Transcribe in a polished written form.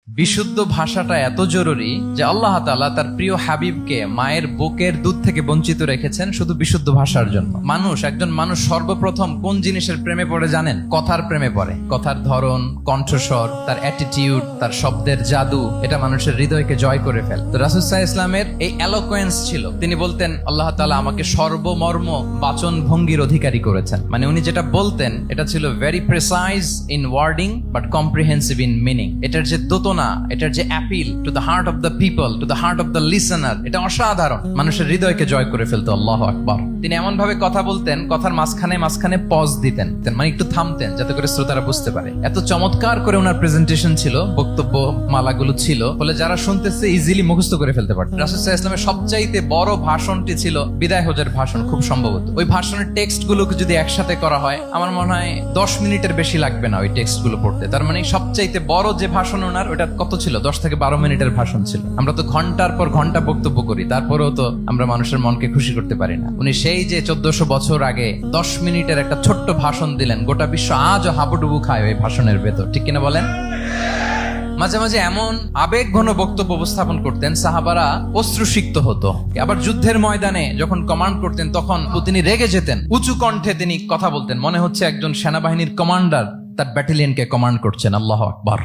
বিশুদ্ধ ভাষাটা এত জরুরি যে আল্লাহ তাআলা তার প্রিয় হাবিবকে মায়ের বুকের দুধ থেকে বঞ্চিত রেখেছেন শুধু বিশুদ্ধ ভাষার জন্য। একজন মানুষ সর্বপ্রথম কোন জিনিসের প্রেমে পড়ে জানেন? কথার প্রেমে পড়ে। কথার ধরন, কণ্ঠস্বর, তার অ্যাটিটিউড, তার শব্দের জাদু, এটা মানুষের হৃদয়কে জয় করে ফেলে। তো রাসূল সাল্লাল্লাহু আলাইহি ইসলামের এই এলোকোয়েন্স ছিল। তিনি বলতেন আল্লাহ তাআলা আমাকে সর্বমর্ম বাচন ভঙ্গির অধিকারী করেছেন। মানে উনি যেটা বলতেন এটা ছিল very precise in wording but comprehensive in meaning. এটার যে দোতনা, এটার যে appeal to the heart of the people, to the heart of the listener, এটা অসাধারণ। মানুষের হৃদয়কে জয় করে ফেলতো। আল্লাহু আকবার। তিনি এমন ভাবে কথা বলতেন, কথার মাঝখানে মাঝখানে পজ দিতেন, মানে একটু থামতেন যাতে করে শ্রোতারা বুঝতে পারে। এত চমৎকার করে ওনার প্রেজেন্টেশন ছিল, বক্তব্য মালাগুলো ছিল, ফলে যারা শুনতেছে ইজিলি মুখস্থ করে ফেলতে পারত। রাসূল সাল্লাল্লাহু আলাইহি ইসলামের সবচাইতে বড় ভাষণটি ছিল বিদায় হজের ভাষণ, খুব সম্ভবত। ওই ভাষণের টেক্সট গুলোকে যদি একসাথে করা হয়, আমার মনে হয় 10 মিনিটের বেশি লাগবে না ওই টেক্সট গুলো পড়তে। তার মানে সবচাইতে বড় যে ভাষণ ওনার, ওটা কত ছিল? 10 থেকে 12 মিনিটের ভাষণ ছিল। আমরা তো ঘন্টার পর ঘন্টা বক্তব্য করি, তারপরেও তো আমরা মানুষের মনকে খুশি করতে পারি না। উনি সেই যে 1400 বছর আগে 10 মিনিটের একটা ছোট্ট ভাষণ দিলেন, গোটা বিশ্ব আজও হাবুডুবু খায় ওই ভাষণের ভেতর, ঠিক কিনা বলেন? মাঝে মাঝে এমন আবেগ ঘন বক্তব্য উপস্থাপন করতেন, সাহাবারা অশ্রুসিক্ত হতো। আবার যুদ্ধের ময়দানে যখন কমান্ড করতেন, তখন তিনি রেগে যেতেন। উঁচু কণ্ঠে তিনি কথা বলতেন, মনে হচ্ছে একজন সেনাবাহিনীর কমান্ডার তার ব্যাটালিয়নকে কমান্ড করছেন। আল্লাহু আকবার।